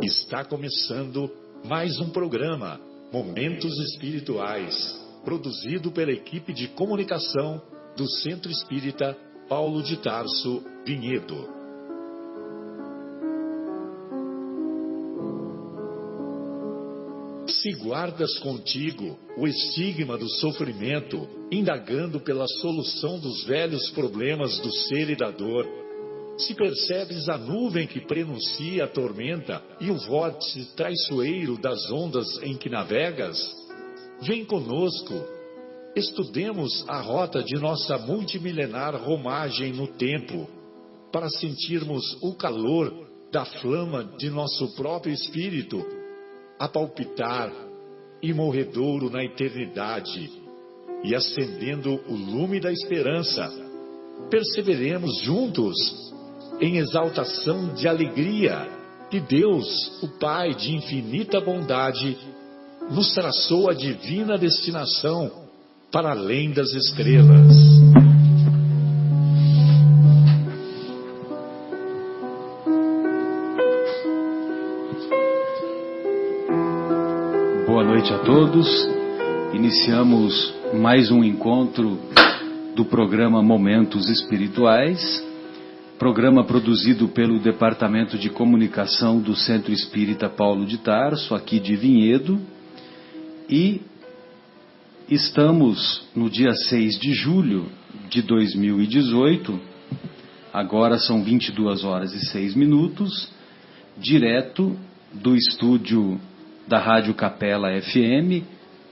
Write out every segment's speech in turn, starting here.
Está começando mais um programa, Momentos Espirituais, produzido pela equipe de comunicação do Centro Espírita Paulo de Tarso, Vinhedo. Se guardas contigo o estigma do sofrimento, indagando pela solução dos velhos problemas do ser e da dor, se percebes a nuvem que prenuncia a tormenta e o vórtice traiçoeiro das ondas em que navegas, vem conosco, estudemos a rota de nossa multimilenar romagem no tempo, para sentirmos o calor da flama de nosso próprio espírito, a palpitar, imorredouro na eternidade, e acendendo o lume da esperança, perseveremos juntos em exaltação de alegria que Deus, o Pai de infinita bondade, nos traçou a divina destinação para além das estrelas. Boa noite a todos. Iniciamos mais um encontro do programa Momentos Espirituais, programa produzido pelo Departamento de Comunicação do Centro Espírita Paulo de Tarso, aqui de Vinhedo, e estamos no dia 6 de julho de 2018, agora são 22 horas e 6 minutos, direto do estúdio da Rádio Capela FM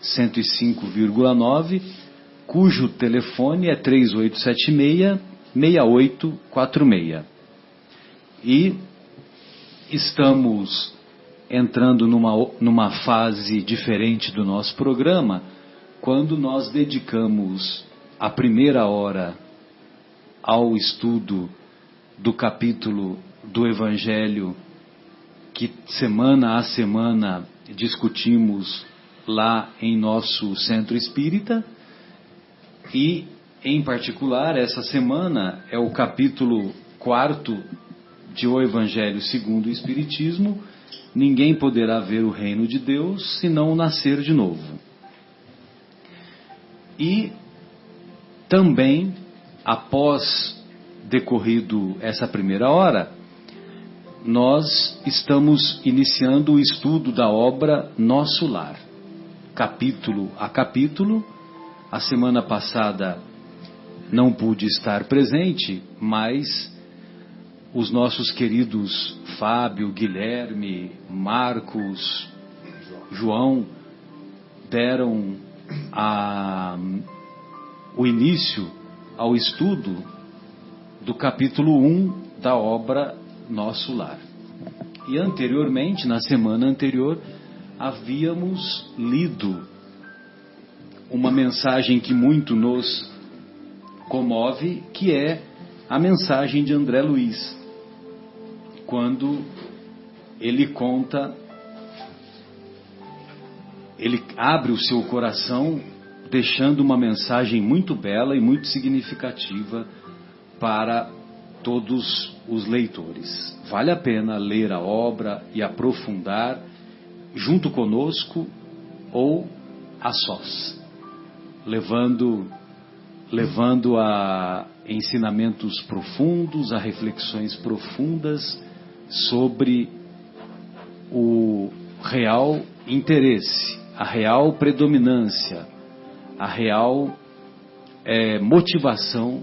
105,9, cujo telefone é 3876-6846. E estamos entrando numa fase diferente do nosso programa, quando nós dedicamos a primeira hora ao estudo do capítulo do Evangelho que semana a semana discutimos lá em nosso Centro Espírita, e em particular essa semana é o capítulo 4 de O Evangelho segundo o Espiritismo: ninguém poderá ver o reino de Deus se não nascer de novo. E também, após decorrido essa primeira hora, nós estamos iniciando o estudo da obra Nosso Lar, capítulo a capítulo. A semana passada não pude estar presente, mas os nossos queridos Fábio, Guilherme, Marcos, João deram o início ao estudo do capítulo 1 da obra Nosso Lar. E anteriormente, na semana anterior, havíamos lido uma mensagem que muito nos comove, que é a mensagem de André Luiz, quando ele conta, ele abre o seu coração deixando uma mensagem muito bela e muito significativa para todos os leitores. Vale a pena ler a obra e aprofundar junto conosco ou a sós, levando a ensinamentos profundos, a reflexões profundas sobre o real interesse, a real predominância, a real motivação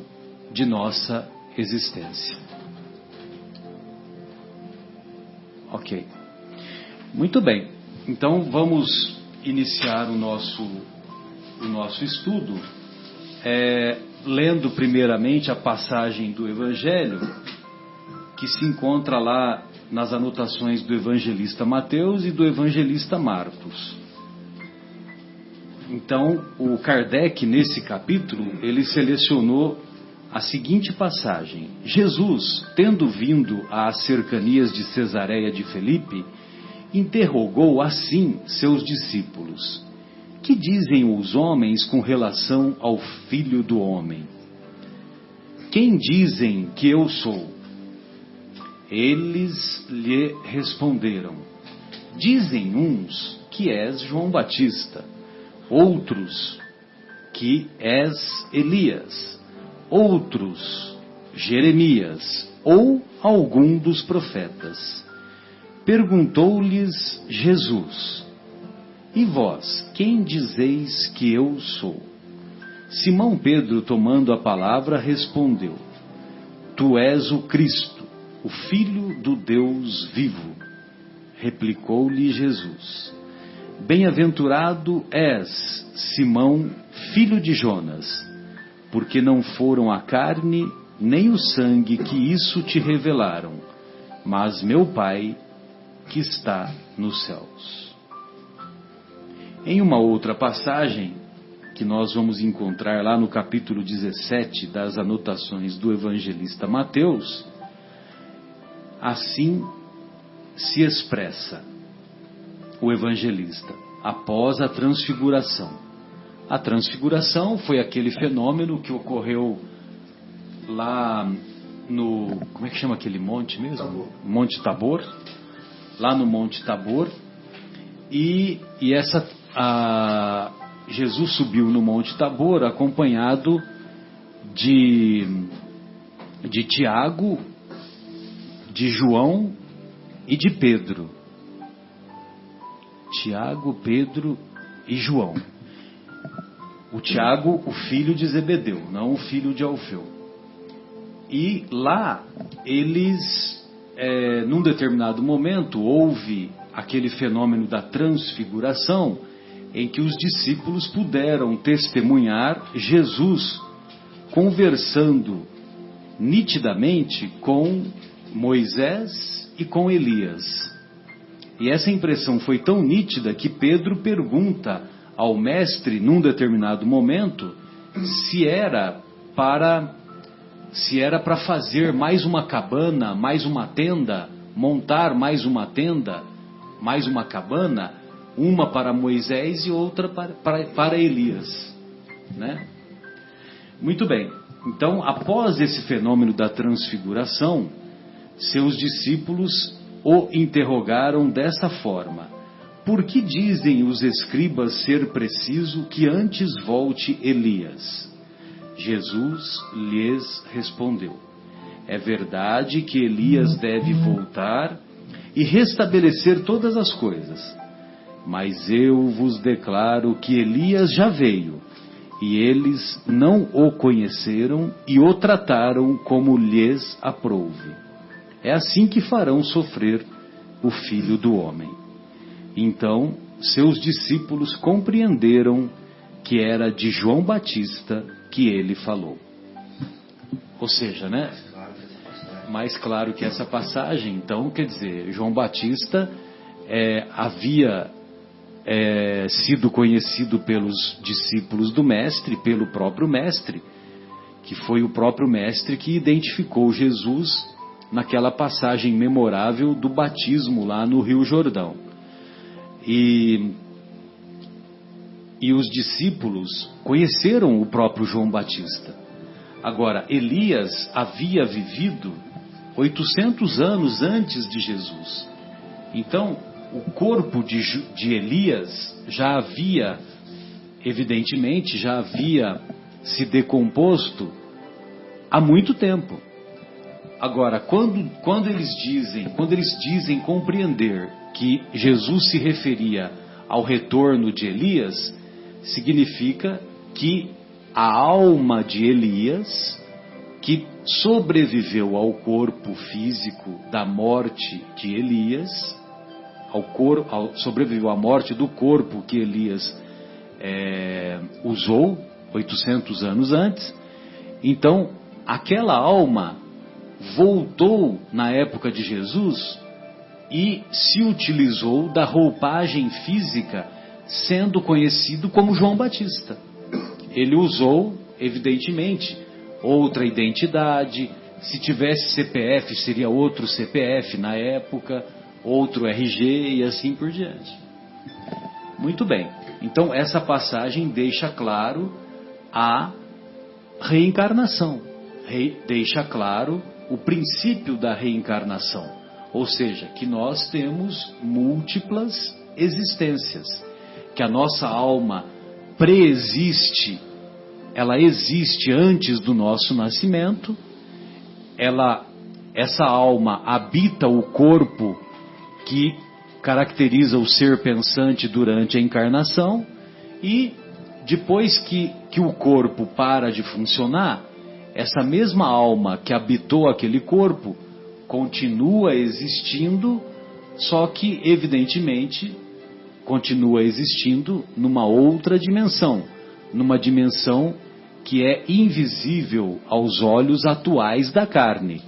de nossa existência. Ok. Muito bem. Então vamos iniciar o nosso estudo, lendo primeiramente a passagem do Evangelho, que se encontra lá nas anotações do evangelista Mateus e do evangelista Marcos. Então, o Kardec, nesse capítulo, ele selecionou a seguinte passagem: Jesus, tendo vindo às cercanias de Cesareia de Filipe, interrogou assim seus discípulos: que dizem os homens com relação ao Filho do Homem? Quem dizem que eu sou? Eles lhe responderam: Dizem uns que és João Batista, outros que és Elias, outros Jeremias ou algum dos profetas. Perguntou-lhes Jesus: E vós, quem dizeis que eu sou? Simão Pedro, tomando a palavra, respondeu: Tu és o Cristo, o Filho do Deus vivo. Replicou-lhe Jesus: Bem-aventurado és, Simão, filho de Jonas, porque não foram a carne nem o sangue que isso te revelaram, mas meu Pai que está nos céus. Em uma outra passagem, que nós vamos encontrar lá no capítulo 17 das anotações do evangelista Mateus, assim se expressa o evangelista após a transfiguração. A transfiguração foi aquele fenômeno que ocorreu lá no... Como é que chama aquele monte mesmo? Tabor. Monte Tabor. Lá no Monte Tabor. E Jesus subiu no Monte Tabor acompanhado de Tiago, de João e de Pedro. Tiago, Pedro e João. O Tiago, o filho de Zebedeu, não o filho de Alfeu. E lá eles, num determinado momento, houve aquele fenômeno da transfiguração, em que os discípulos puderam testemunhar Jesus conversando nitidamente com Moisés e com Elias. E essa impressão foi tão nítida que Pedro pergunta ao mestre, num determinado momento, se era para fazer mais uma cabana, mais uma tenda, montar mais uma tenda, mais uma cabana, uma para Moisés e outra para Elias, né? Muito bem. Então, após esse fenômeno da transfiguração, seus discípulos o interrogaram dessa forma: Por que dizem os escribas ser preciso que antes volte Elias? Jesus lhes respondeu: É verdade que Elias deve voltar e restabelecer todas as coisas. Mas eu vos declaro que Elias já veio, e eles não o conheceram e o trataram como lhes aprouve. É assim que farão sofrer o Filho do Homem. Então, seus discípulos compreenderam que era de João Batista que ele falou. Ou seja, né? Mais claro que essa passagem. Então, quer dizer, João Batista havia sido conhecido pelos discípulos do Mestre, pelo próprio Mestre, que foi o próprio Mestre que identificou Jesus naquela passagem memorável do batismo lá no Rio Jordão. E os discípulos conheceram o próprio João Batista. Agora, Elias havia vivido 800 anos antes de Jesus. Então, o corpo de Elias já havia, evidentemente, já havia se decomposto há muito tempo. Agora, quando eles dizem compreender que Jesus se referia ao retorno de Elias, significa que a alma de Elias, que sobreviveu ao corpo físico da morte de Elias, sobreviveu à morte do corpo que Elias usou 800 anos antes. Então, aquela alma voltou na época de Jesus e se utilizou da roupagem física, sendo conhecido como João Batista. Ele usou, evidentemente, outra identidade. Se tivesse CPF, seria outro CPF na época, outro RG e assim por diante. Muito bem. Então, essa passagem deixa claro a reencarnação. Deixa claro o princípio da reencarnação. Ou seja, que nós temos múltiplas existências, que a nossa alma preexiste, ela existe antes do nosso nascimento, essa alma habita o corpo que caracteriza o ser pensante durante a encarnação, e depois que o corpo para de funcionar, essa mesma alma que habitou aquele corpo continua existindo, só que evidentemente continua existindo numa outra dimensão, numa dimensão que é invisível aos olhos atuais da carne.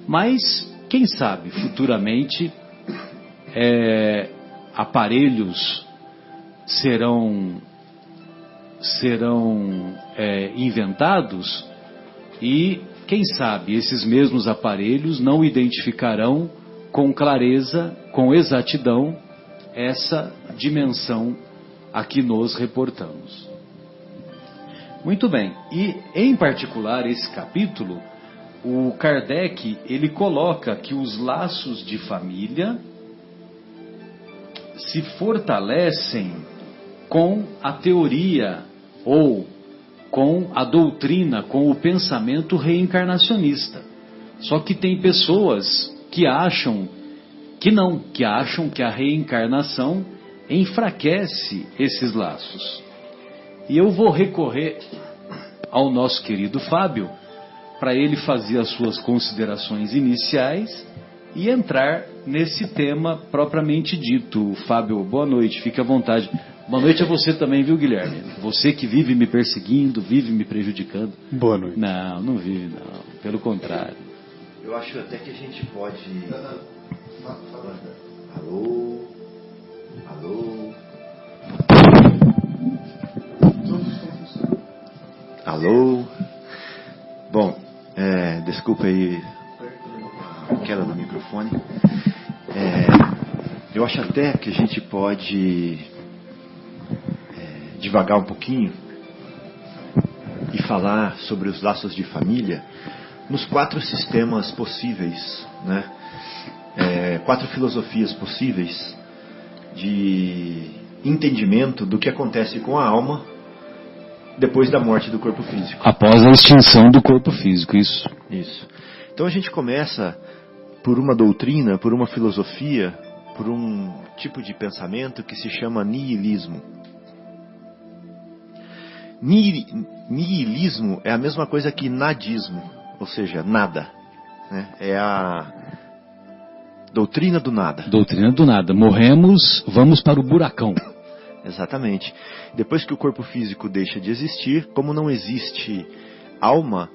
Mas, quem sabe, futuramente aparelhos serão inventados e, quem sabe, esses mesmos aparelhos não identificarão com clareza, com exatidão, essa dimensão a que nos reportamos. Muito bem, e em particular esse capítulo, o Kardec, ele coloca que os laços de família se fortalecem com a teoria ou com a doutrina, com o pensamento reencarnacionista. Só que tem pessoas que acham que a reencarnação enfraquece esses laços. E eu vou recorrer ao nosso querido Fábio para ele fazer as suas considerações iniciais e entrar nesse tema propriamente dito. Fábio, boa noite, fique à vontade. Boa noite a você também, viu, Guilherme? Você que vive me perseguindo, vive me prejudicando. Boa noite. Não vive não, pelo contrário. Eu acho até que a gente pode... Alô? Alô? Alô? Bom, desculpa aí a queda do microfone. Eu acho até que a gente pode devagar um pouquinho e falar sobre os laços de família nos 4 sistemas possíveis, né? 4 filosofias possíveis de entendimento do que acontece com a alma depois da morte do corpo físico. Após a extinção do corpo físico, isso. Isso. Então a gente começa por uma doutrina, por uma filosofia, por um tipo de pensamento que se chama niilismo. Niilismo é a mesma coisa que nadismo, ou seja, nada, né? É a doutrina do nada. Doutrina do nada. Morremos, vamos para o buracão. Exatamente. Depois que o corpo físico deixa de existir, como não existe alma,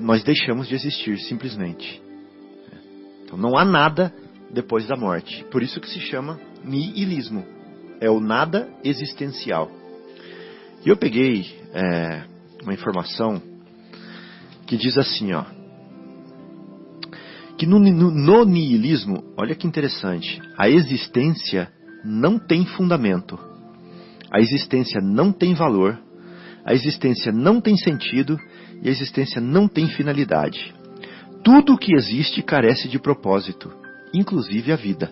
nós deixamos de existir, simplesmente. Então não há nada depois da morte. Por isso que se chama niilismo. É o nada existencial. E eu peguei uma informação que diz assim, ó, que no niilismo, olha que interessante, a existência não tem fundamento, a existência não tem valor, a existência não tem sentido e a existência não tem finalidade. Tudo o que existe carece de propósito, inclusive a vida.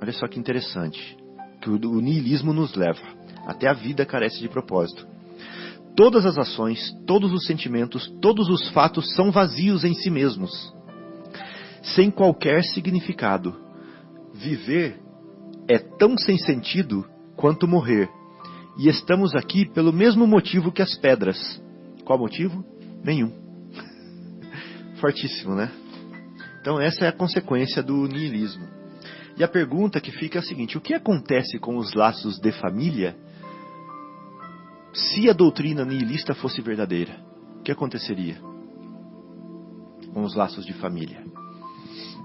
Olha só que interessante, que o niilismo nos leva. Até a vida carece de propósito. Todas as ações, todos os sentimentos, todos os fatos são vazios em si mesmos, sem qualquer significado. Viver é tão sem sentido quanto morrer. E estamos aqui pelo mesmo motivo que as pedras. Qual motivo? Nenhum. Fortíssimo, né? Então essa é a consequência do niilismo. E a pergunta que fica é a seguinte: o que acontece com os laços de família se a doutrina niilista fosse verdadeira? O que aconteceria com os laços de família?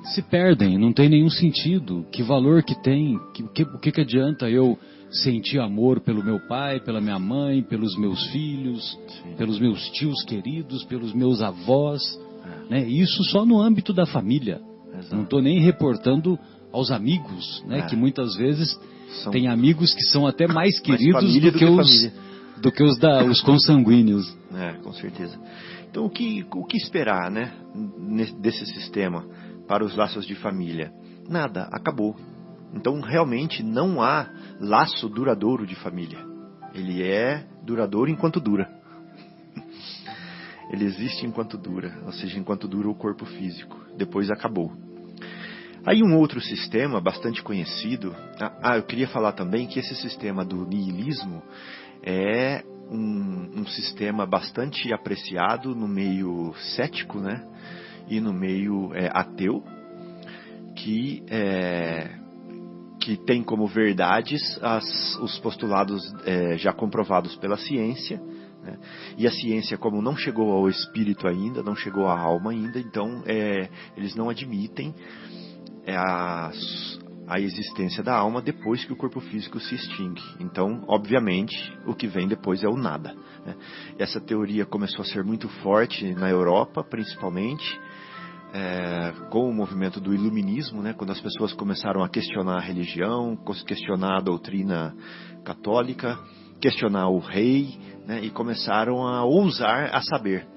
Se perdem, não tem nenhum sentido. Que valor que tem? O que adianta eu sentir amor pelo meu pai, pela minha mãe, pelos meus filhos, sim, pelos meus tios queridos, pelos meus avós, né? Isso só no âmbito da família. Exato. Não estou nem reportando aos amigos, né? Que muitas vezes tem amigos que são até mais queridos do que os consanguíneos. Com certeza. Então o que esperar, né, desse sistema? para os laços de família? Nada, acabou. Então realmente não há laço duradouro de família. Ele é duradouro enquanto dura. Ele existe enquanto dura, ou seja, enquanto dura o corpo físico. Depois acabou. Aí um outro sistema bastante conhecido... eu queria falar também que esse sistema do niilismo é um sistema bastante apreciado no meio cético, né? E no meio ateu, que tem como verdades os postulados já comprovados pela ciência, né? E a ciência, como não chegou ao espírito ainda, não chegou à alma ainda, então eles não admitem a existência da alma depois que o corpo físico se extingue. Então, obviamente, o que vem depois é o nada, né? Essa teoria começou a ser muito forte na Europa, principalmente, com o movimento do iluminismo, né? Quando as pessoas começaram a questionar a religião, questionar a doutrina católica, questionar o rei, né? E começaram a ousar a saber.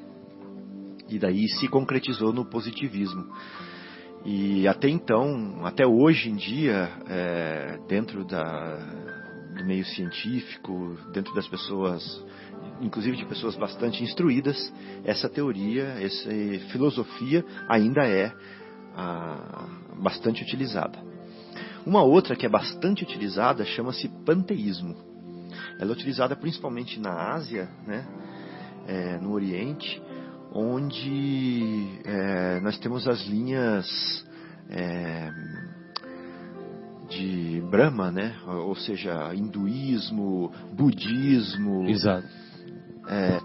E daí se concretizou no positivismo. E até então, até hoje em dia, dentro do meio científico, dentro das pessoas, inclusive de pessoas bastante instruídas, essa teoria, essa filosofia ainda é bastante utilizada. Uma outra que é bastante utilizada chama-se panteísmo. Ela é utilizada principalmente na Ásia, né, no Oriente, onde nós temos as linhas de Brahma, né? Ou seja, hinduísmo, budismo,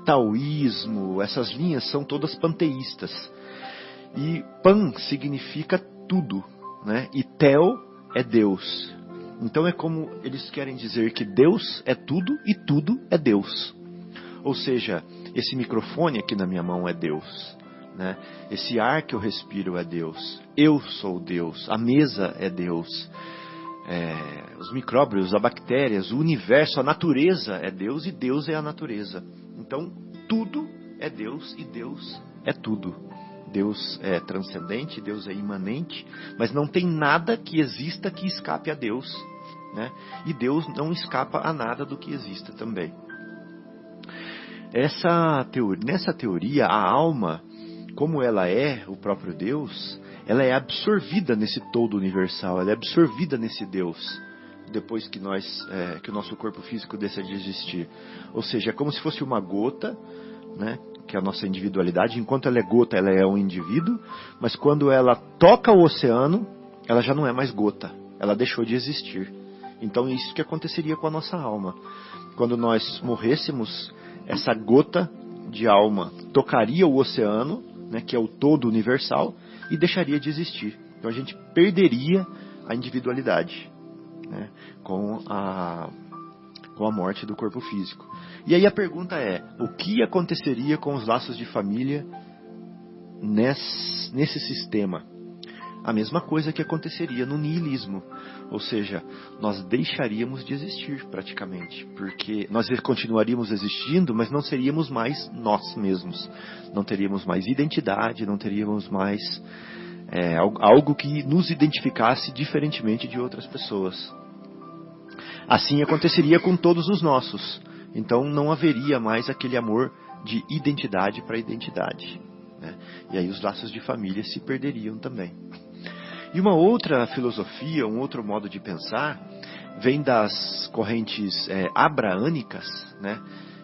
taoísmo, essas linhas são todas panteístas. E pan significa tudo, né? E tel é Deus. Então é como eles querem dizer que Deus é tudo e tudo é Deus. Ou seja, esse microfone aqui na minha mão é Deus, né? Esse ar que eu respiro é Deus. Eu sou Deus. A mesa é Deus. Os micróbios, as bactérias, o universo, a natureza é Deus e Deus é a natureza. Então, tudo é Deus e Deus é tudo. Deus é transcendente, Deus é imanente, mas não tem nada que exista que escape a Deus, né? E Deus não escapa a nada do que exista também. Nessa teoria, a alma, como ela é o próprio Deus, ela é absorvida nesse todo universal, ela é absorvida nesse Deus, depois que o nosso corpo físico deixa de existir. Ou seja, é como se fosse uma gota, né, que é a nossa individualidade. Enquanto ela é gota, ela é um indivíduo, mas quando ela toca o oceano, ela já não é mais gota, ela deixou de existir. Então é isso que aconteceria com a nossa alma. Quando nós morrêssemos, essa gota de alma tocaria o oceano, né, que é o todo universal, e deixaria de existir. Então a gente perderia a individualidade, né, com a morte do corpo físico. E aí a pergunta é, o que aconteceria com os laços de família nesse sistema? A mesma coisa que aconteceria no niilismo. Ou seja, nós deixaríamos de existir praticamente, porque nós continuaríamos existindo, mas não seríamos mais nós mesmos. Não teríamos mais identidade, não teríamos mais algo que nos identificasse diferentemente de outras pessoas. Assim aconteceria com todos os nossos. Então não haveria mais aquele amor de identidade para identidade, né? E aí os laços de família se perderiam também. E uma outra filosofia, um outro modo de pensar, vem das correntes abraânicas, né,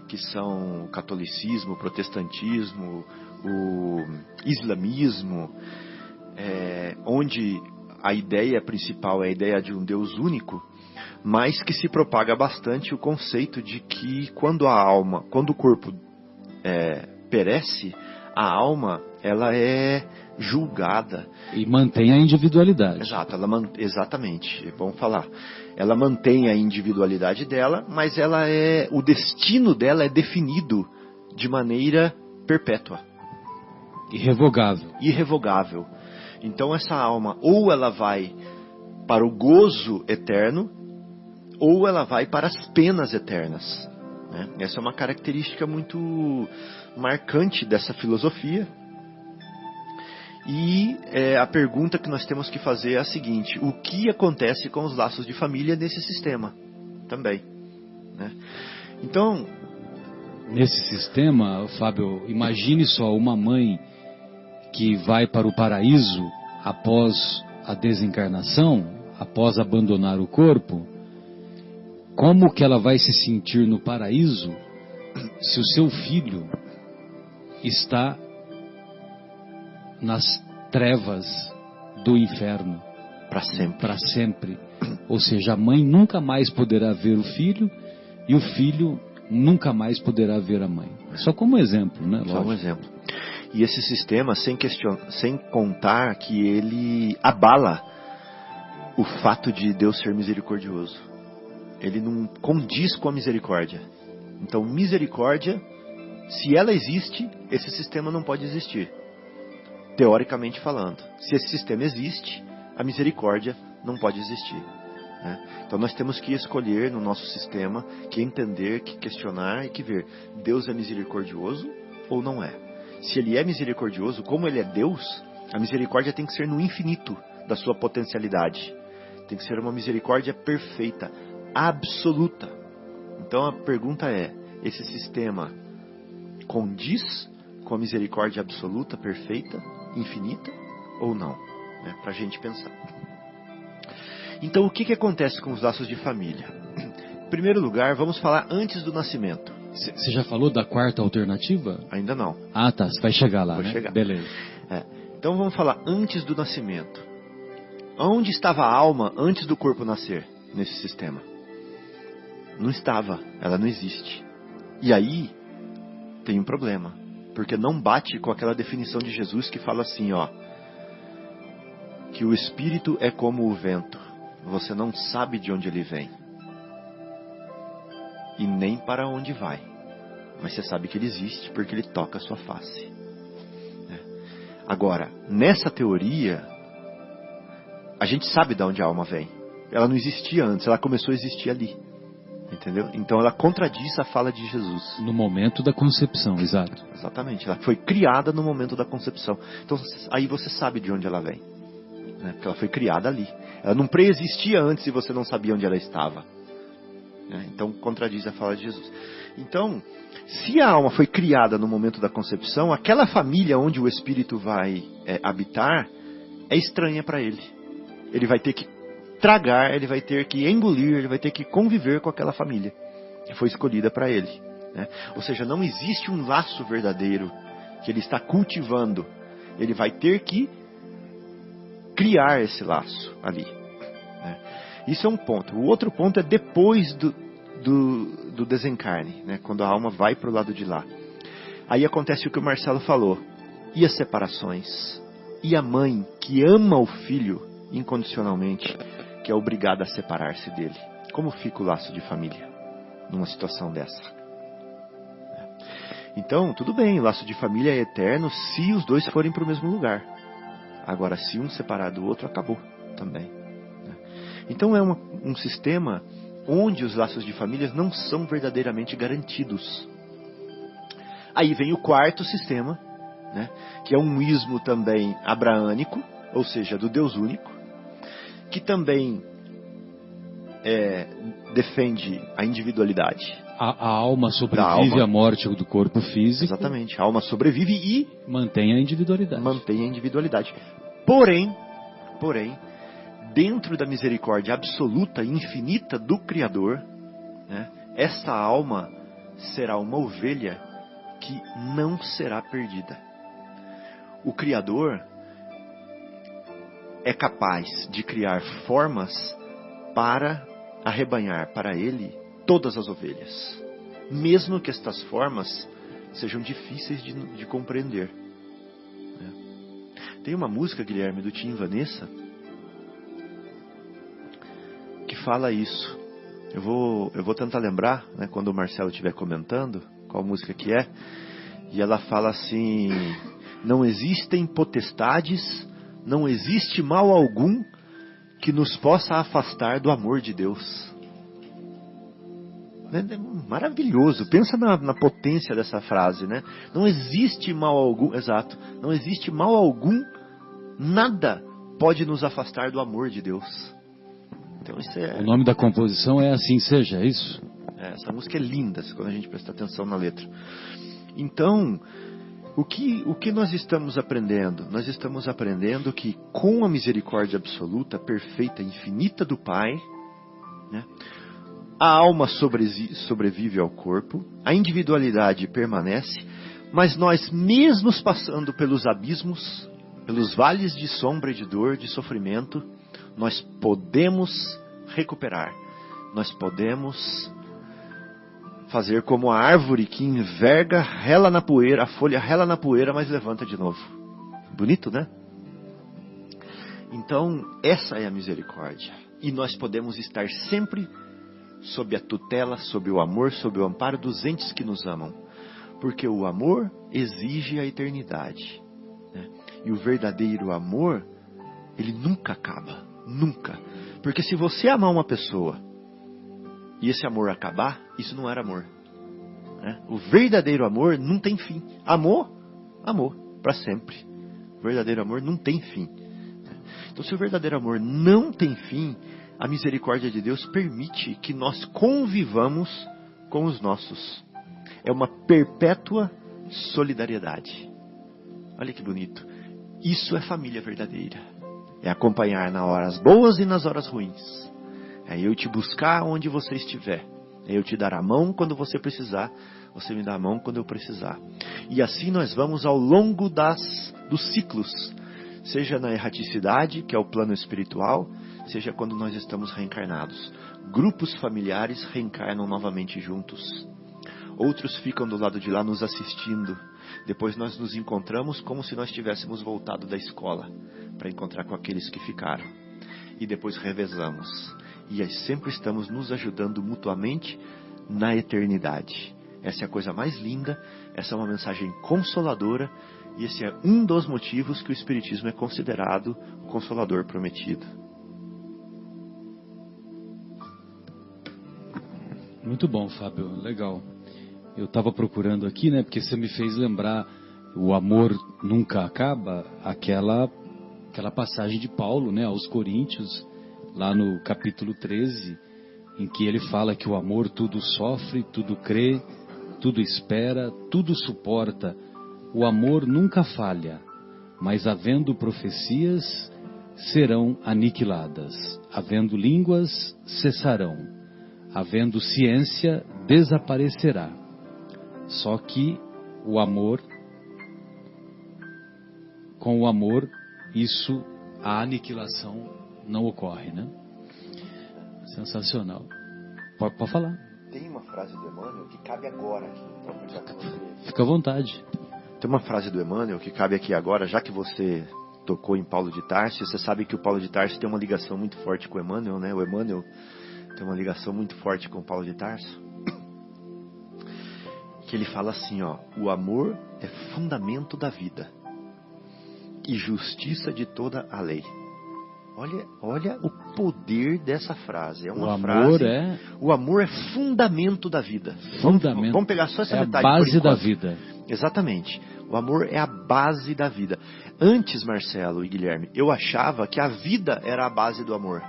que são o catolicismo, o protestantismo, o islamismo, onde a ideia principal é a ideia de um Deus único, mas que se propaga bastante o conceito de que quando o corpo perece, a alma ela é julgada. E mantém a individualidade. Exato, exatamente, é bom falar. Ela mantém a individualidade dela, mas o destino dela é definido de maneira perpétua. Irrevogável. Então essa alma, ou ela vai para o gozo eterno, ou ela vai para as penas eternas, né? Essa é uma característica muito marcante dessa filosofia. E a pergunta que nós temos que fazer é a seguinte: o que acontece com os laços de família nesse sistema também, né? Então, nesse sistema, Fábio, imagine só uma mãe que vai para o paraíso após a desencarnação, após abandonar o corpo. Como que ela vai se sentir no paraíso se o seu filho está nas trevas do inferno para sempre? Ou seja, a mãe nunca mais poderá ver o filho e o filho nunca mais poderá ver a mãe. Só como exemplo, né? Só um exemplo. E esse sistema, sem contar que ele abala o fato de Deus ser misericordioso. Ele não condiz com a misericórdia. Então, misericórdia, se ela existe, esse sistema não pode existir. Teoricamente falando. Se esse sistema existe, a misericórdia não pode existir, né? Então nós temos que escolher no nosso sistema, que entender, que questionar e que ver: Deus é misericordioso ou não é? Se ele é misericordioso, como ele é Deus, a misericórdia tem que ser no infinito da sua potencialidade. Tem que ser uma misericórdia perfeita, absoluta. Então a pergunta é: esse sistema condiz com a misericórdia absoluta, perfeita, infinita ou não? Para a gente pensar. Então o que acontece com os laços de família? Em primeiro lugar, vamos falar antes do nascimento. Você já falou da quarta alternativa? Ainda não. Ah, tá. Você vai chegar lá, Vou né? chegar. Beleza. Então vamos falar antes do nascimento. Onde estava a alma antes do corpo nascer nesse sistema? Não estava. Ela não existe. E aí tem um problema. Porque não bate com aquela definição de Jesus que fala assim, ó, que o espírito é como o vento. Você não sabe de onde ele vem. E nem para onde vai. Mas você sabe que ele existe porque ele toca a sua face. Agora, nessa teoria, a gente sabe de onde a alma vem. Ela não existia antes, ela começou a existir ali. Entendeu? Então ela contradiz a fala de Jesus. No momento da concepção, exato. Exatamente, ela foi criada no momento da concepção. Então aí você sabe de onde ela vem, né? Porque ela foi criada ali. Ela não preexistia antes e você não sabia onde ela estava, né? Então contradiz a fala de Jesus. Então, se a alma foi criada no momento da concepção, aquela família onde o espírito vai habitar é estranha para ele. Ele vai ter que tragar, ele vai ter que engolir, ele vai ter que conviver com aquela família que foi escolhida para ele, né? Ou seja, não existe um laço verdadeiro que ele está cultivando. Ele vai ter que criar esse laço ali, né? Isso é um ponto. O outro ponto é depois do desencarne, né? Quando a alma vai para o lado de lá. Aí acontece o que o Marcelo falou. E as separações? E a mãe que ama o filho incondicionalmente, que é obrigada a separar-se dele? Como fica o laço de família numa situação dessa? Então, tudo bem, o laço de família é eterno se os dois forem para o mesmo lugar. Agora, se um separar do outro, acabou também. Então é um sistema onde os laços de família não são verdadeiramente garantidos. Aí vem o quarto sistema, né, que é um ismo também abraânico, ou seja, do Deus único, que também defende a individualidade. A alma sobrevive à morte do corpo físico. Exatamente, a alma sobrevive e mantém a individualidade. Mantém a individualidade. Porém, dentro da misericórdia absoluta e infinita do Criador, né, essa alma será uma ovelha que não será perdida. O Criador é capaz de criar formas para arrebanhar para ele todas as ovelhas, mesmo que estas formas sejam difíceis de compreender. Tem uma música, Guilherme, do Tim Vanessa, que fala isso. Eu vou tentar lembrar, né, quando o Marcelo estiver comentando, qual música que é. E ela fala assim: não existem potestades, não existe mal algum que nos possa afastar do amor de Deus. É maravilhoso. Pensa na potência dessa frase, né? Não existe mal algum, exato, não existe mal algum Nada pode nos afastar do amor de Deus. Então isso O nome da composição é Assim Seja, é isso? Essa música é linda, quando a gente presta atenção na letra. Então, o que nós estamos aprendendo? Nós estamos aprendendo que com a misericórdia absoluta, perfeita, infinita do Pai, né, a alma sobrevive ao corpo, a individualidade permanece, mas nós mesmos passando pelos abismos, pelos vales de sombra e de dor, de sofrimento, nós podemos recuperar, nós podemos fazer como a árvore que enverga, rela na poeira, a folha rela na poeira, mas levanta de novo. Bonito, né? Então, essa é a misericórdia. E nós podemos estar sempre sob a tutela, sob o amor, sob o amparo dos entes que nos amam. Porque o amor exige a eternidade, né? E o verdadeiro amor, ele nunca acaba. Nunca. Porque se você amar uma pessoa e esse amor acabar, isso não era amor, né? O verdadeiro amor não tem fim. Amor, amor, para sempre. O verdadeiro amor não tem fim. Então, se o verdadeiro amor não tem fim, a misericórdia de Deus permite que nós convivamos com os nossos. É uma perpétua solidariedade. Olha que bonito. Isso é família verdadeira. É acompanhar nas horas boas e nas horas ruins. É eu te buscar onde você estiver. É eu te dar a mão quando você precisar. Você me dá a mão quando eu precisar. E assim nós vamos ao longo dos ciclos. Seja na erraticidade, que é o plano espiritual, seja quando nós estamos reencarnados. Grupos familiares reencarnam novamente juntos. Outros ficam do lado de lá nos assistindo. Depois nós nos encontramos como se nós tivéssemos voltado da escola para encontrar com aqueles que ficaram. E depois revezamos. E aí sempre estamos nos ajudando mutuamente na eternidade. Essa é a coisa mais linda, essa é uma mensagem consoladora, e esse é um dos motivos que o Espiritismo é considerado o Consolador prometido. Muito bom, Fábio, legal. Eu estava procurando aqui, né, porque você me fez lembrar o amor nunca acaba, aquela passagem de Paulo, né, aos Coríntios, lá no capítulo 13, em que ele fala que o amor tudo sofre, tudo crê, tudo espera, tudo suporta. O amor nunca falha, mas havendo profecias, serão aniquiladas. Havendo línguas, cessarão. Havendo ciência, desaparecerá. Só que o amor, com o amor, a aniquilação não ocorre, né? Sensacional. Pode falar. Tem uma frase do Emmanuel que cabe agora aqui. Então, já que você... Fica à vontade. Tem uma frase do Emmanuel que cabe aqui agora, já que você tocou em Paulo de Tarso. Você sabe que o Paulo de Tarso tem uma ligação muito forte com o Emmanuel, né? O Emmanuel tem uma ligação muito forte com o Paulo de Tarso. Que ele fala assim, ó: o amor é fundamento da vida e justiça de toda a lei. Olha o poder dessa frase. É uma frase. O amor é fundamento da vida. Fundamento. Vamos pegar só essa metade. É a base da vida. Exatamente. O amor é a base da vida. Antes, Marcelo e Guilherme, eu achava que a vida era a base do amor.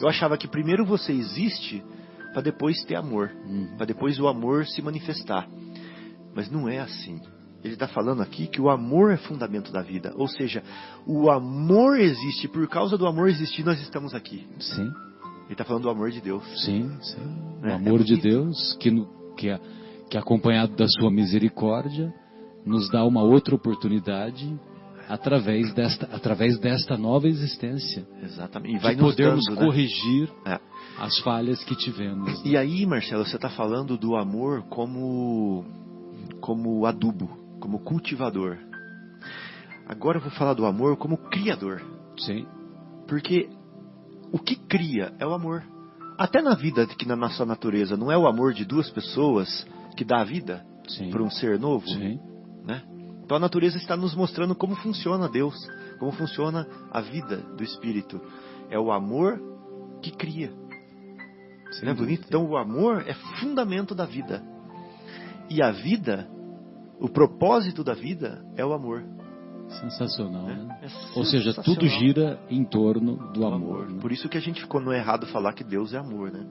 Eu achava que primeiro você existe para depois ter amor, para depois o amor se manifestar. Mas não é assim. Ele está falando aqui que o amor é fundamento da vida. Ou seja, o amor existe. Por causa do amor existir, nós estamos aqui. Sim. Ele está falando do amor de Deus. Sim, sim. O amor de Deus, que acompanhado da sua misericórdia, nos dá uma outra oportunidade através desta nova existência. Exatamente. E vai de nos podermos dando, corrigir as falhas que tivemos. E aí, Marcelo, você está falando do amor como adubo, como cultivador. Agora eu vou falar do amor como criador. Sim. Porque o que cria é o amor. Até na vida, que na nossa natureza, não é o amor de duas pessoas que dá a vida para um ser novo? Sim. Né? Então a natureza está nos mostrando como funciona Deus, como funciona a vida do Espírito. É o amor que cria. Não é bonito? Então o amor é fundamento da vida. E a vida, o propósito da vida é o amor. Sensacional, né? É Ou seja, sensacional. tudo gira em torno do amor. Né? Por isso que a gente ficou no errado falar que Deus é amor, né?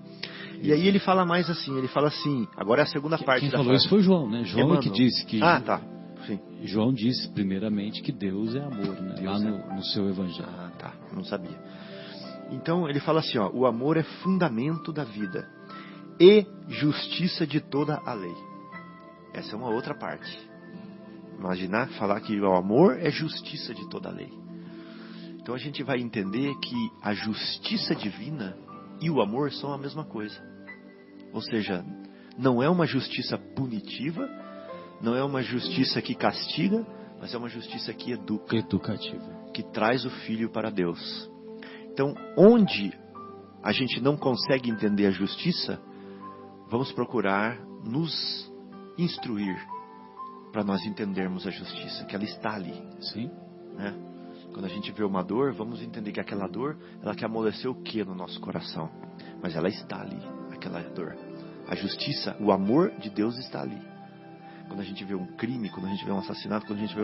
E aí ele fala mais assim, ele fala assim, agora é a segunda parte Quem da falou frase. isso foi João, né? João é que disse que... Ah, tá. Sim. João disse primeiramente que Deus é amor, né? Deus Lá é no seu evangelho. Ah, tá. Não sabia. Então ele fala assim, ó, o amor é fundamento da vida e justiça de toda a lei. Essa é uma outra parte. Imaginar, falar que o amor é justiça de toda a lei. Então a gente vai entender que a justiça divina e o amor são a mesma coisa. Ou seja, não é uma justiça punitiva, não é uma justiça que castiga, mas é uma justiça que Educativa. que traz o filho para Deus. Então, onde a gente não consegue entender a justiça, vamos procurar nos instruir para nós entendermos a justiça, que ela está ali. Sim. Né? Quando a gente vê uma dor, vamos entender que aquela dor, ela quer amolecer o que no nosso coração? Mas ela está ali, aquela dor. A justiça, o amor de Deus está ali. Quando a gente vê um crime, quando a gente vê um assassinato, quando a gente vê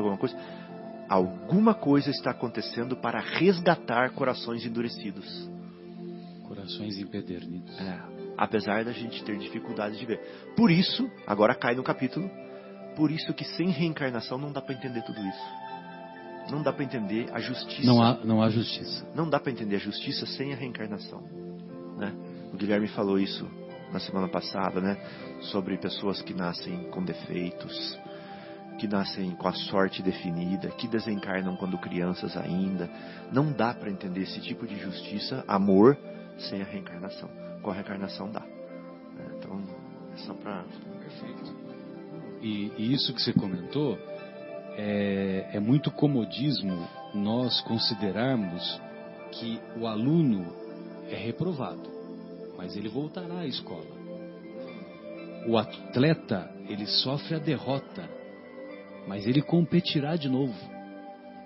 alguma coisa está acontecendo para resgatar corações endurecidos. Corações empedernidos. Apesar da gente ter dificuldade de ver. Por isso, agora cai no capítulo, por isso que sem reencarnação não dá para entender tudo isso. Não dá para entender a justiça. Não há justiça. Não dá para entender a justiça sem a reencarnação. Né? O Guilherme falou isso na semana passada, né? Sobre pessoas que nascem com defeitos, que nascem com a sorte definida, que desencarnam quando crianças ainda. Não dá para entender esse tipo de justiça, amor, sem a reencarnação. Com a reencarnação dá. Então, é só para... Perfeito. E isso que você comentou é muito comodismo nós considerarmos que o aluno é reprovado, mas ele voltará à escola. O atleta, ele sofre a derrota, mas ele competirá de novo.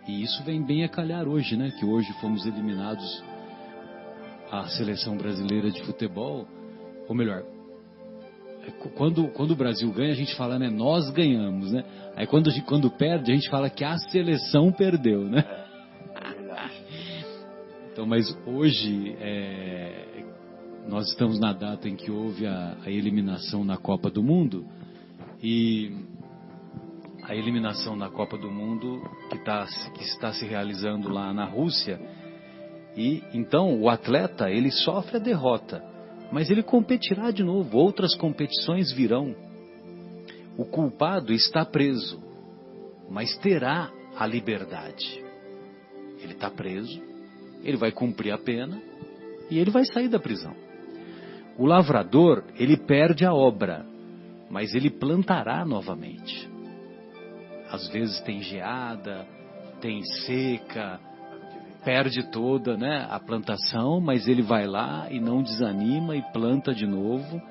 E isso vem bem a calhar hoje, né? Que hoje fomos eliminados a seleção brasileira de futebol, ou melhor, quando o Brasil ganha, a gente fala, né, nós ganhamos, né? Aí quando perde, a gente fala que a seleção perdeu, né? Então, mas hoje nós estamos na data em que houve a eliminação na Copa do Mundo, e a eliminação na Copa do Mundo que está se realizando lá na Rússia. E então o atleta, ele sofre a derrota, mas ele competirá de novo, outras competições virão. O culpado está preso, mas terá a liberdade. Ele está preso, ele vai cumprir a pena e ele vai sair da prisão. O lavrador, ele perde a obra, mas ele plantará novamente. Às vezes tem geada, tem seca, perde toda, né, a plantação, mas ele vai lá e não desanima e planta de novo,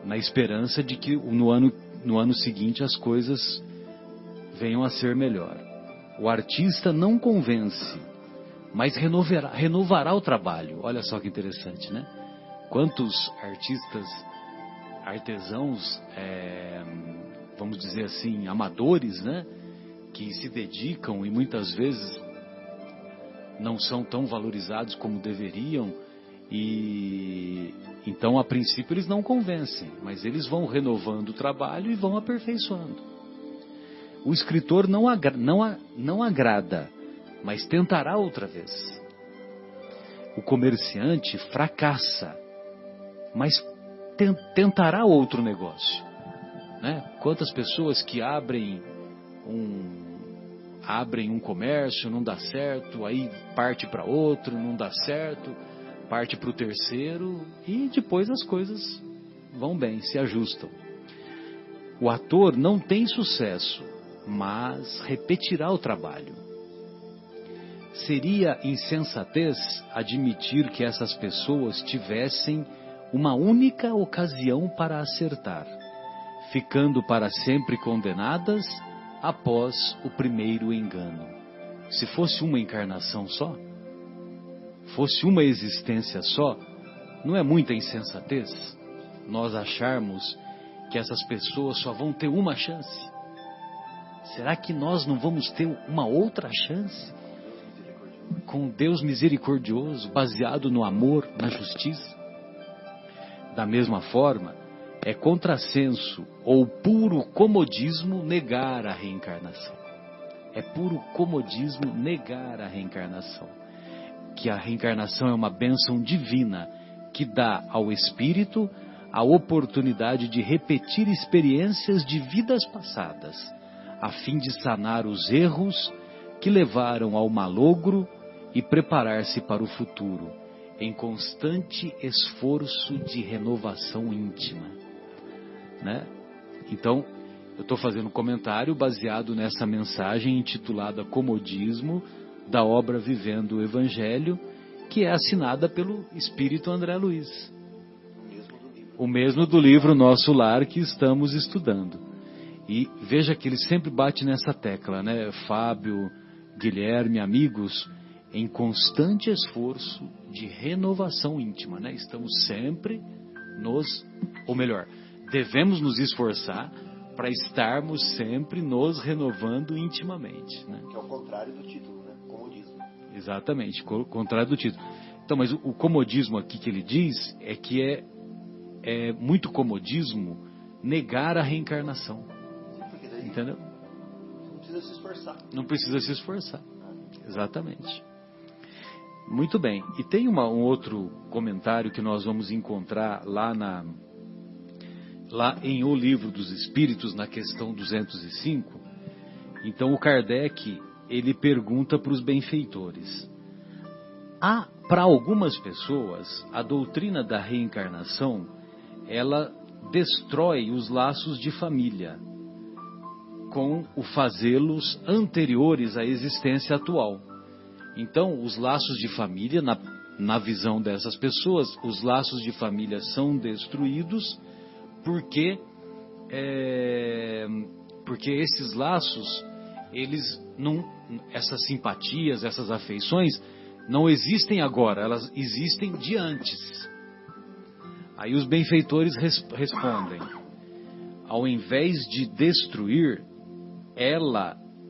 na esperança de que no ano seguinte as coisas venham a ser melhor. O artista não convence, mas renovará o trabalho. Olha só que interessante, né? Quantos artistas, artesãos, vamos dizer assim, amadores, né, que se dedicam e muitas vezes não são tão valorizados como deveriam, e então a princípio eles não convencem, mas eles vão renovando o trabalho e vão aperfeiçoando. O escritor não agrada, mas tentará outra vez. O comerciante fracassa, mas tentará outro negócio, né? Quantas pessoas que abrem um comércio, não dá certo, aí parte para outro, não dá certo, parte para o terceiro, e depois as coisas vão bem, se ajustam. O ator não tem sucesso, mas repetirá o trabalho. Seria insensatez admitir que essas pessoas tivessem uma única ocasião para acertar, ficando para sempre condenadas após o primeiro engano. Se fosse uma encarnação só, fosse uma existência só, não é muita insensatez nós acharmos que essas pessoas só vão ter uma chance? Será que nós não vamos ter uma outra chance? Com Deus misericordioso, baseado no amor, na justiça? Da mesma forma, é contrassenso ou puro comodismo negar a reencarnação. É puro comodismo negar a reencarnação. Que a reencarnação é uma bênção divina que dá ao espírito a oportunidade de repetir experiências de vidas passadas, a fim de sanar os erros que levaram ao malogro e preparar-se para o futuro, em constante esforço de renovação íntima. Né? Então, eu estou fazendo um comentário baseado nessa mensagem intitulada Comodismo, da obra Vivendo o Evangelho, que é assinada pelo Espírito André Luiz. O mesmo do livro Nosso Lar que estamos estudando. E veja que ele sempre bate nessa tecla, né? Fábio, Guilherme, amigos, em constante esforço de renovação íntima, né? Estamos sempre devemos nos esforçar para estarmos sempre nos renovando intimamente, né? Que é o contrário do título, né? Comodismo. Exatamente, o contrário do título. Então, mas o comodismo aqui que ele diz é que é muito comodismo negar a reencarnação. Porque daí entendeu? Não precisa se esforçar. Não precisa se esforçar. Exatamente. Muito bem. E tem um outro comentário que nós vamos encontrar lá em O Livro dos Espíritos, na questão 205. Então o Kardec, ele pergunta para os benfeitores: para algumas pessoas, a doutrina da reencarnação, ela destrói os laços de família, com o fazê-los anteriores à existência atual. Então, os laços de família, na visão dessas pessoas, os laços de família são destruídos porque esses laços, essas simpatias, essas afeições, não existem agora, elas existem de antes. Aí os benfeitores respondem: ao invés de destruir,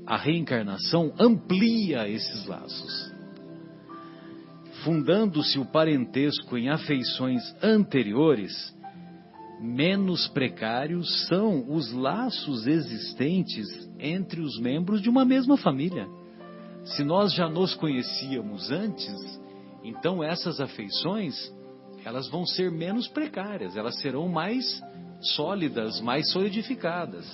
a reencarnação amplia esses laços. Fundando-se o parentesco em afeições anteriores, menos precários são os laços existentes entre os membros de uma mesma família. Se nós já nos conhecíamos antes, então essas afeições, elas vão ser menos precárias, elas serão mais sólidas, mais solidificadas.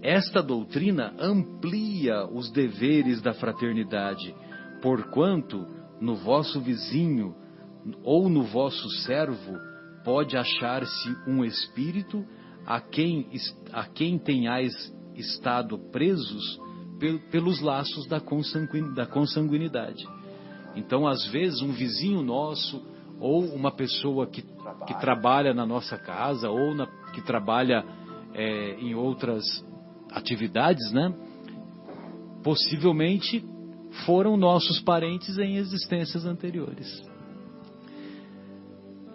Esta doutrina amplia os deveres da fraternidade, porquanto no vosso vizinho ou no vosso servo pode achar-se um espírito a quem tenhais estado presos pelos laços da consanguinidade. Então, às vezes, um vizinho nosso, ou uma pessoa que trabalha na nossa casa, ou que trabalha em outras atividades, né? Possivelmente foram nossos parentes em existências anteriores.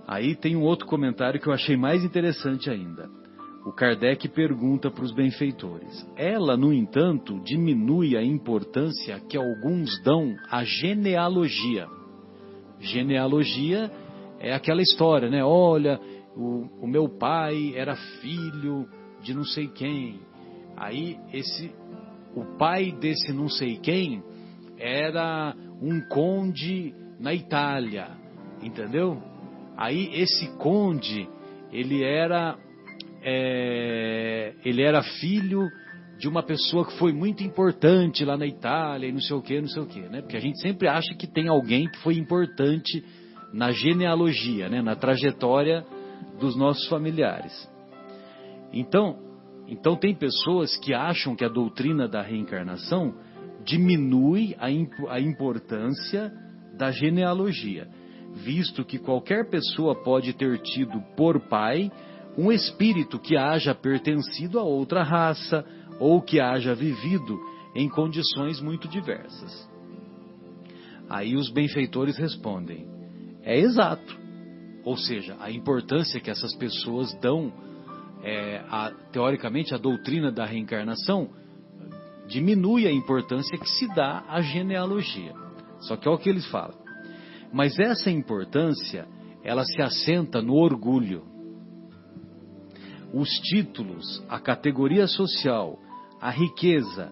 Aí tem um outro comentário que eu achei mais interessante ainda. O Kardec pergunta para os benfeitores: ela, no entanto, diminui a importância que alguns dão à genealogia. Genealogia é aquela história, né? Olha, o meu pai era filho de não sei quem. Aí o pai desse não sei quem era um conde na Itália, entendeu? Aí esse conde, ele era filho de uma pessoa que foi muito importante lá na Itália e não sei o que, né? Porque a gente sempre acha que tem alguém que foi importante na genealogia, né? Na trajetória dos nossos familiares. Então tem pessoas que acham que a doutrina da reencarnação diminui a importância da genealogia, visto que qualquer pessoa pode ter tido por pai um espírito que haja pertencido a outra raça ou que haja vivido em condições muito diversas. Aí os benfeitores respondem: é exato. Ou seja, a importância que essas pessoas dão teoricamente, a doutrina da reencarnação diminui a importância que se dá à genealogia. Só que é o que eles falam. Mas essa importância, ela se assenta no orgulho. Os títulos, a categoria social, a riqueza,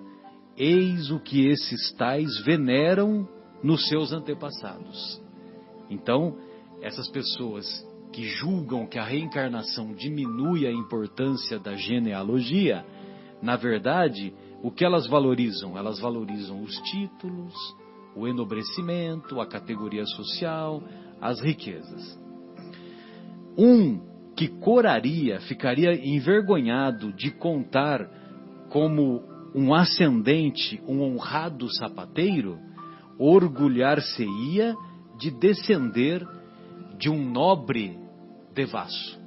eis o que esses tais veneram nos seus antepassados. Então, essas pessoas que julgam que a reencarnação diminui a importância da genealogia, na verdade, o que elas valorizam? Elas valorizam os títulos, o enobrecimento, a categoria social, as riquezas. Que coraria, ficaria envergonhado de contar como um ascendente, um honrado sapateiro, orgulhar-se-ia de descender de um nobre devasso.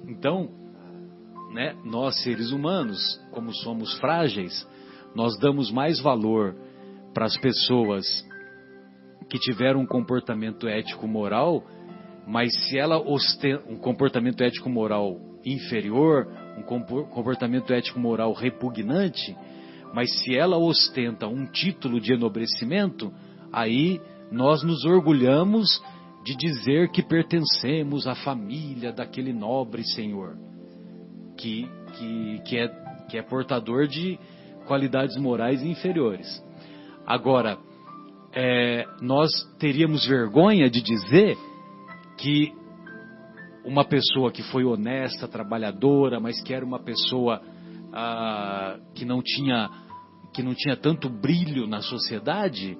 Então, né, nós seres humanos, como somos frágeis, nós damos mais valor para as pessoas que tiveram um comportamento ético-moral, mas se ela ostenta um comportamento ético-moral inferior, um comportamento ético-moral repugnante, mas se ela ostenta um título de enobrecimento, aí nós nos orgulhamos de dizer que pertencemos à família daquele nobre senhor, que é portador de qualidades morais inferiores. Agora, nós teríamos vergonha de dizer que uma pessoa que foi honesta, trabalhadora, mas que era uma pessoa que não tinha tanto brilho na sociedade,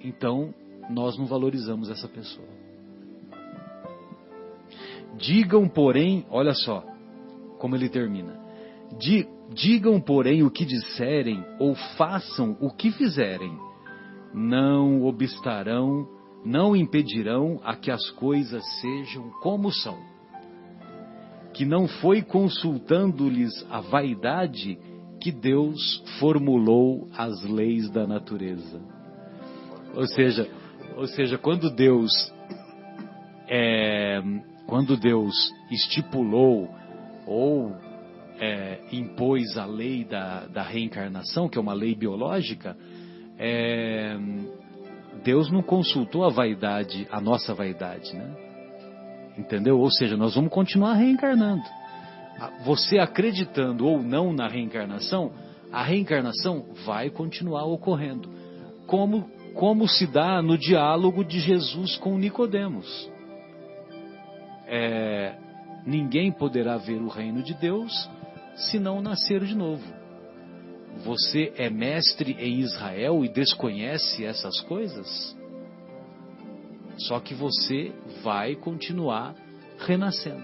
então nós não valorizamos essa pessoa. Digam, porém, olha só como ele termina. Digam, porém, o que disserem ou façam o que fizerem, não obstarão, não impedirão a que as coisas sejam como são. Que não foi consultando-lhes a vaidade que Deus formulou as leis da natureza. Ou seja, quando Deus estipulou ou impôs a lei da reencarnação, que é uma lei biológica, Deus não consultou a vaidade, a nossa vaidade, né? Entendeu? Ou seja, nós vamos continuar reencarnando. Você acreditando ou não na reencarnação, a reencarnação vai continuar ocorrendo. Como se dá no diálogo de Jesus com Nicodemos. Ninguém poderá ver o reino de Deus se não nascer de novo. Você é mestre em Israel e desconhece essas coisas? Só que você vai continuar renascendo.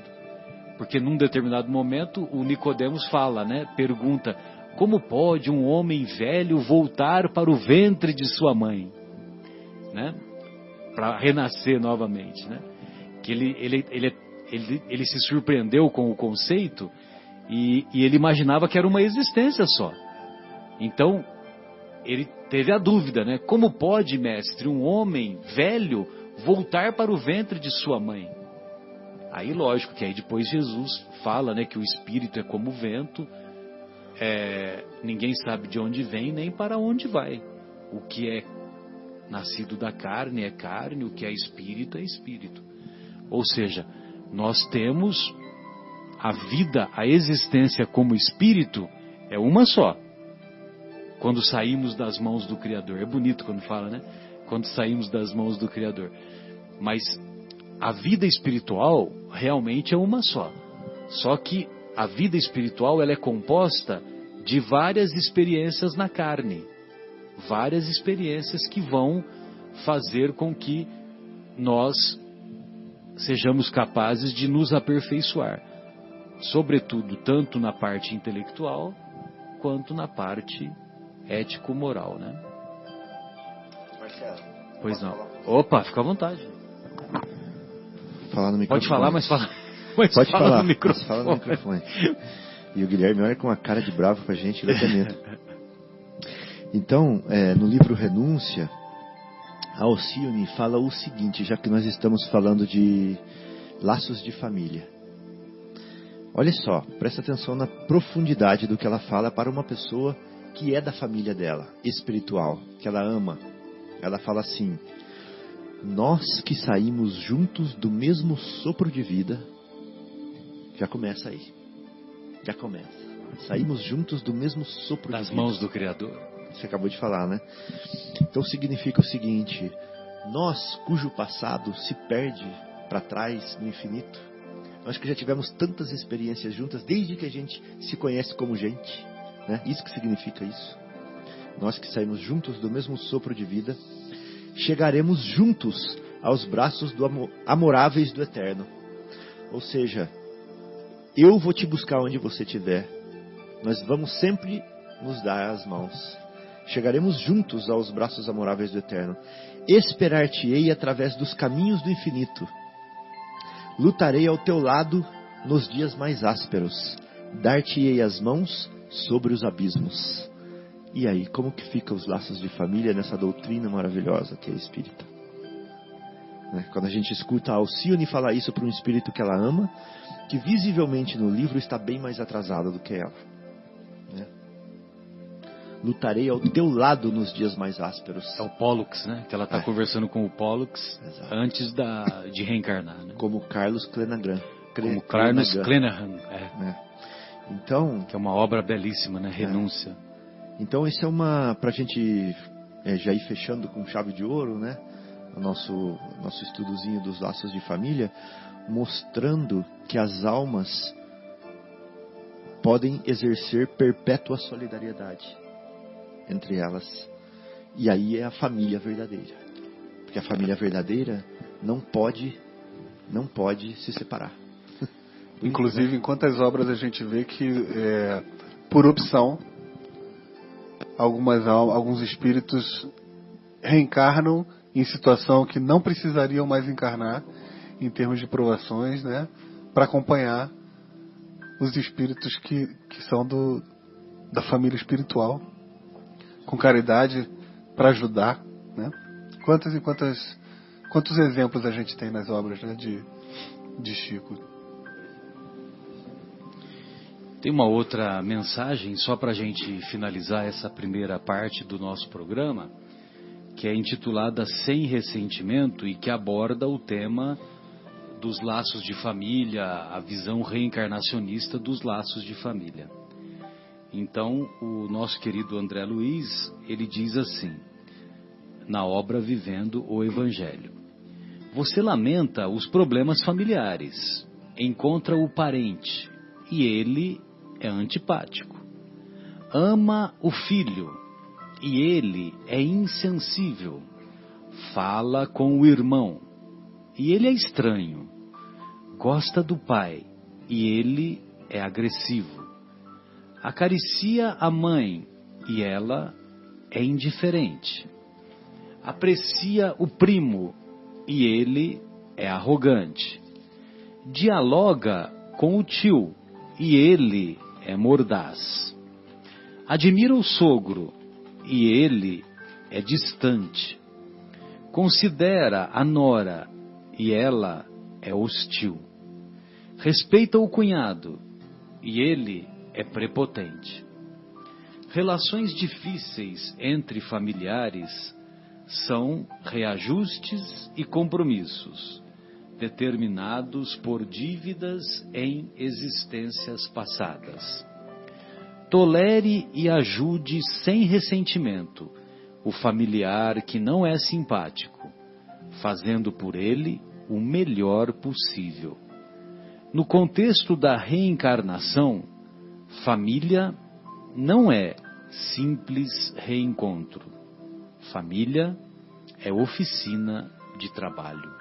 Porque num determinado momento o Nicodemos fala, né? Pergunta: como pode um homem velho voltar para o ventre de sua mãe? Né? Para renascer novamente, né? Que ele se surpreendeu com o conceito e ele imaginava que era uma existência só. Então, ele teve a dúvida, né? Como pode, mestre, um homem velho voltar para o ventre de sua mãe? Aí, lógico, que aí depois Jesus fala, né, que o espírito é como o vento, ninguém sabe de onde vem nem para onde vai. O que é nascido da carne é carne, o que é espírito é espírito. Ou seja, nós temos a vida, a existência como espírito é uma só. Quando saímos das mãos do Criador. É bonito quando fala, né? Quando saímos das mãos do Criador. Mas a vida espiritual realmente é uma só. Só que a vida espiritual ela é composta de várias experiências na carne. Várias experiências que vão fazer com que nós sejamos capazes de nos aperfeiçoar. Sobretudo, tanto na parte intelectual, quanto na parte ético-moral, né? Marcelo, pois não. Opa, fica à vontade. Falar no microfone. Pode falar, mas fala. Pode falar, no microfone. mas fala no microfone. E o Guilherme olha com uma cara de bravo pra gente, ele até medo. Então, no livro Renúncia, Alcione fala o seguinte, já que nós estamos falando de laços de família. Olha só, presta atenção na profundidade do que ela fala para uma pessoa que é da família dela, espiritual, que ela ama. Ela fala assim: nós que saímos juntos do mesmo sopro de vida. Já começa aí. Já começa. Saímos juntos do mesmo sopro de vida. Das mãos do Criador. Você acabou de falar, né? Então significa o seguinte: nós cujo passado se perde para trás no infinito, nós que já tivemos tantas experiências juntas desde que a gente se conhece como gente, né? Isso que significa isso. Nós que saímos juntos do mesmo sopro de vida, chegaremos juntos aos braços amoráveis do Eterno. Ou seja, eu vou te buscar onde você estiver. Nós vamos sempre nos dar as mãos. Chegaremos juntos aos braços amoráveis do Eterno. Esperar-te-ei através dos caminhos do infinito. Lutarei ao teu lado nos dias mais ásperos. Dar-te-ei as mãos sobre os abismos. E aí, como que ficam os laços de família nessa doutrina maravilhosa que é espírita? Quando a gente escuta a Alcione falar isso para um espírito que ela ama, que visivelmente no livro está bem mais atrasada do que ela. Lutarei ao teu lado nos dias mais ásperos. É o Pollux, né? Que ela está conversando com o Pollux. Exato. Antes de reencarnar, né? Como Carlos Clenaghan. Como Carlos Clenaghan, Então, que é uma obra belíssima, né? Renúncia. Então, isso é para a gente já ir fechando com chave de ouro, né? O nosso estudozinho dos laços de família, mostrando que as almas podem exercer perpétua solidariedade entre elas. E aí é a família verdadeira. Porque a família verdadeira não pode se separar. Inclusive, em quantas obras a gente vê que, por opção, alguns espíritos reencarnam em situação que não precisariam mais encarnar, em termos de provações, né, para acompanhar os espíritos que são da família espiritual, com caridade, para ajudar, né? Quantos exemplos a gente tem nas obras, né, de Chico? Tem uma outra mensagem, só para a gente finalizar essa primeira parte do nosso programa, que é intitulada Sem Ressentimento e que aborda o tema dos laços de família, a visão reencarnacionista dos laços de família. Então, o nosso querido André Luiz, ele diz assim, na obra Vivendo o Evangelho: você lamenta os problemas familiares, encontra o parente e ele é antipático. Ama o filho e ele é insensível. Fala com o irmão e ele é estranho. Gosta do pai e ele é agressivo. Acaricia a mãe e ela é indiferente. Aprecia o primo e ele é arrogante. Dialoga com o tio e ele é mordaz. Admira o sogro e ele é distante. Considera a nora e ela é hostil. Respeita o cunhado e ele é prepotente. Relações difíceis entre familiares são reajustes e compromissos, determinados por dívidas em existências passadas. Tolere e ajude sem ressentimento o familiar que não é simpático, fazendo por ele o melhor possível. No contexto da reencarnação, família não é simples reencontro. Família é oficina de trabalho.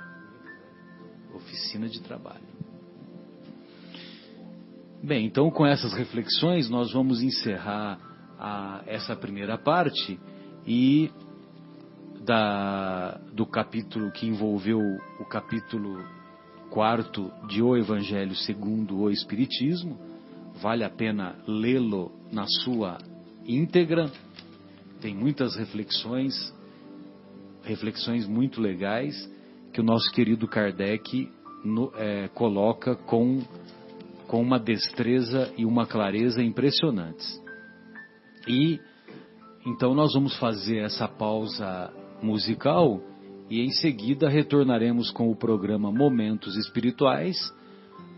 Oficina de trabalho. Bem, então com essas reflexões nós vamos encerrar essa primeira parte e do capítulo que envolveu o capítulo 4º de O Evangelho segundo o Espiritismo. Vale a pena lê-lo na sua íntegra. Tem muitas reflexões muito legais que o nosso querido Kardec coloca com com uma destreza e uma clareza impressionantes. E então nós vamos fazer essa pausa musical e em seguida retornaremos com o programa Momentos Espirituais,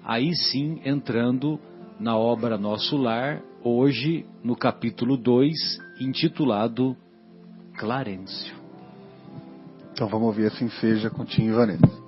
aí sim entrando na obra Nosso Lar, hoje no capítulo 2, intitulado Clarencio. Então vamos ouvir Assim Seja com Tim e Vanessa.